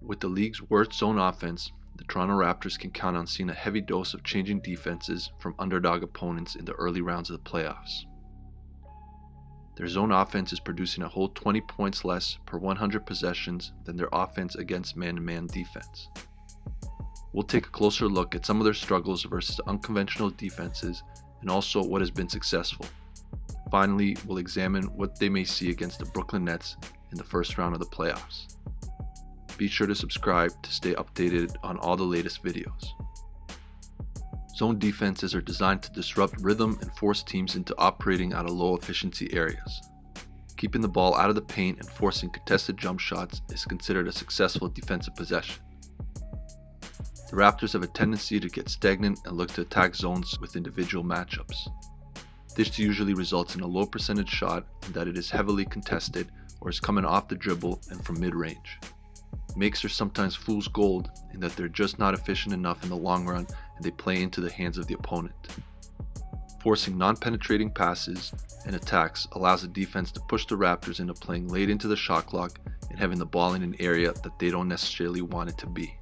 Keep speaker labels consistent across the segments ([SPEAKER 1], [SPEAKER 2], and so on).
[SPEAKER 1] With the league's worst zone offense, the Toronto Raptors can count on seeing a heavy dose of changing defenses from underdog opponents in the early rounds of the playoffs. Their zone offense is producing a whole 20 points less per 100 possessions than their offense against man-to-man defense. We'll take a closer look at some of their struggles versus unconventional defenses and also what has been successful. Finally, we'll examine what they may see against the Brooklyn Nets in the first round of the playoffs. Be sure to subscribe to stay updated on all the latest videos. Zone defenses are designed to disrupt rhythm and force teams into operating out of low efficiency areas. Keeping the ball out of the paint and forcing contested jump shots is considered a successful defensive possession. The Raptors have a tendency to get stagnant and look to attack zones with individual matchups. This usually results in a low percentage shot in that it is heavily contested or is coming off the dribble and from mid-range. Makes are sometimes fool's gold in that they're just not efficient enough in the long run and they play into the hands of the opponent. Forcing non-penetrating passes and attacks allows the defense to push the Raptors into playing late into the shot clock and having the ball in an area that they don't necessarily want it to be.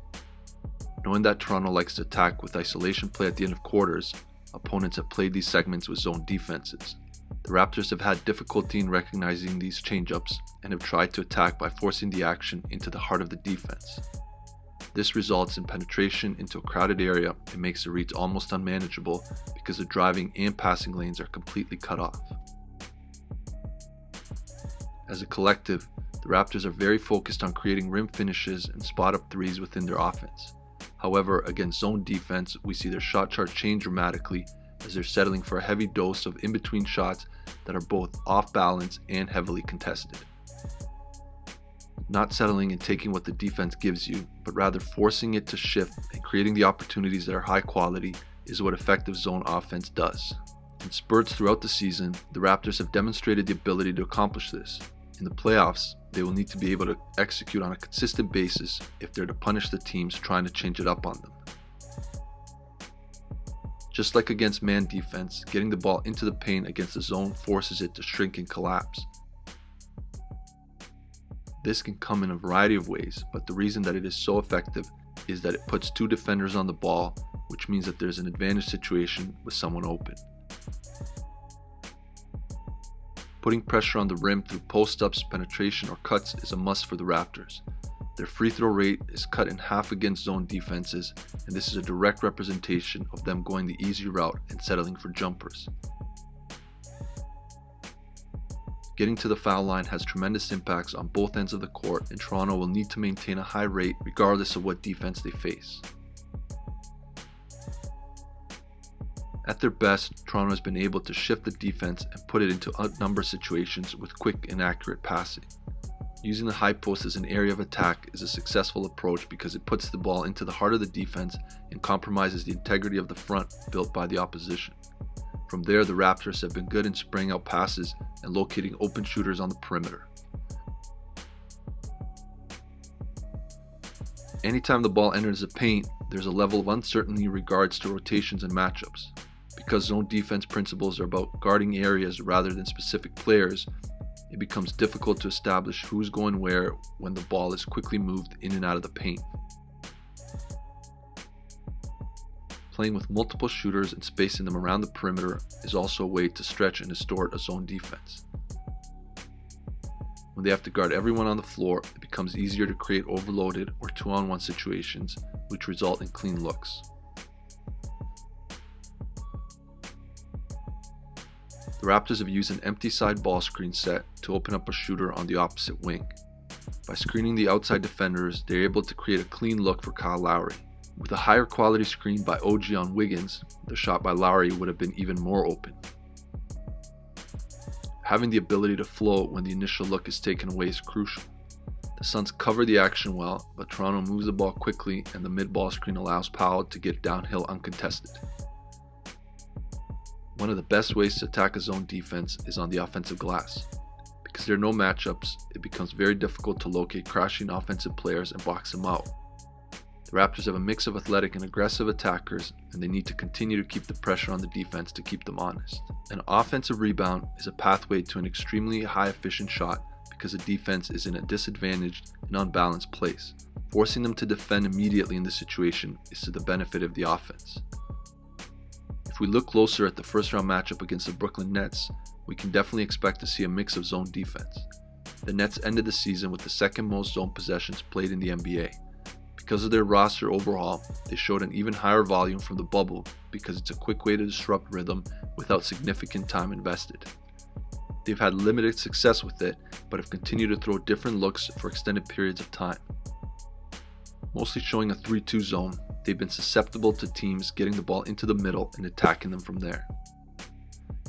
[SPEAKER 1] Knowing that Toronto likes to attack with isolation play at the end of quarters, opponents have played these segments with zone defenses. The Raptors have had difficulty in recognizing these change-ups and have tried to attack by forcing the action into the heart of the defense. This results in penetration into a crowded area and makes the reads almost unmanageable because the driving and passing lanes are completely cut off. As a collective, the Raptors are very focused on creating rim finishes and spot-up threes within their offense. However, against zone defense, we see their shot chart change dramatically as they're settling for a heavy dose of in-between shots that are both off balance and heavily contested. Not settling and taking what the defense gives you, but rather forcing it to shift and creating the opportunities that are high quality is what effective zone offense does. In spurts throughout the season, the Raptors have demonstrated the ability to accomplish this. In the playoffs, they will need to be able to execute on a consistent basis if they're to punish the teams trying to change it up on them. Just like against man defense, getting the ball into the paint against the zone forces it to shrink and collapse. This can come in a variety of ways, but the reason that it is so effective is that it puts two defenders on the ball, which means that there's an advantage situation with someone open. Putting pressure on the rim through post-ups, penetration, or cuts is a must for the Raptors. Their free throw rate is cut in half against zone defenses, and this is a direct representation of them going the easy route and settling for jumpers. Getting to the foul line has tremendous impacts on both ends of the court, and Toronto will need to maintain a high rate regardless of what defense they face. At their best, Toronto has been able to shift the defense and put it into outnumbered situations with quick and accurate passing. Using the high post as an area of attack is a successful approach because it puts the ball into the heart of the defense and compromises the integrity of the front built by the opposition. From there, the Raptors have been good in spraying out passes and locating open shooters on the perimeter. Anytime the ball enters the paint, there's a level of uncertainty in regards to rotations and matchups. Because zone defense principles are about guarding areas rather than specific players, it becomes difficult to establish who's going where when the ball is quickly moved in and out of the paint. Playing with multiple shooters and spacing them around the perimeter is also a way to stretch and distort a zone defense. When they have to guard everyone on the floor, it becomes easier to create overloaded or 2-on-1 situations, which result in clean looks. The Raptors have used an empty side ball screen set to open up a shooter on the opposite wing. By screening the outside defenders, they're able to create a clean look for Kyle Lowry. With a higher quality screen by OG on Wiggins, the shot by Lowry would have been even more open. Having the ability to float when the initial look is taken away is crucial. The Suns cover the action well, but Toronto moves the ball quickly and the mid-ball screen allows Powell to get downhill uncontested. One of the best ways to attack a zone defense is on the offensive glass. Because there are no matchups, it becomes very difficult to locate crashing offensive players and box them out. The Raptors have a mix of athletic and aggressive attackers, and they need to continue to keep the pressure on the defense to keep them honest. An offensive rebound is a pathway to an extremely high efficient shot because the defense is in a disadvantaged and unbalanced place. Forcing them to defend immediately in this situation is to the benefit of the offense. If we look closer at the first round matchup against the Brooklyn Nets, we can definitely expect to see a mix of zone defense. The Nets ended the season with the second most zone possessions played in the NBA. Because of their roster overhaul, they showed an even higher volume from the bubble because it's a quick way to disrupt rhythm without significant time invested. They've had limited success with it, but have continued to throw different looks for extended periods of time. Mostly showing a 3-2 zone, they've been susceptible to teams getting the ball into the middle and attacking them from there.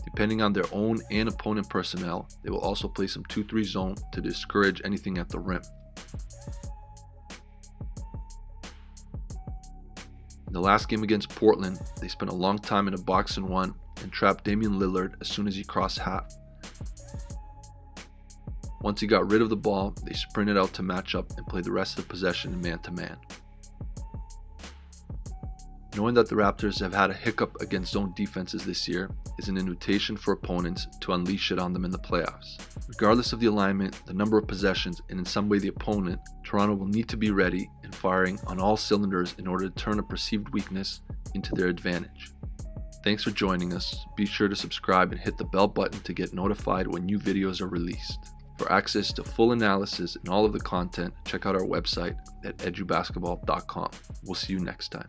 [SPEAKER 1] Depending on their own and opponent personnel, they will also play some 2-3 zone to discourage anything at the rim. In the last game against Portland, they spent a long time in a box and one and trapped Damian Lillard as soon as he crossed half. Once he got rid of the ball, they sprinted out to match up and play the rest of the possession in man-to-man. Knowing that the Raptors have had a hiccup against zone defenses this year is an invitation for opponents to unleash it on them in the playoffs. Regardless of the alignment, the number of possessions, and in some way the opponent, Toronto will need to be ready and firing on all cylinders in order to turn a perceived weakness into their advantage. Thanks for joining us. Be sure to subscribe and hit the bell button to get notified when new videos are released. For access to full analysis and all of the content, check out our website at edubasketball.com. We'll see you next time.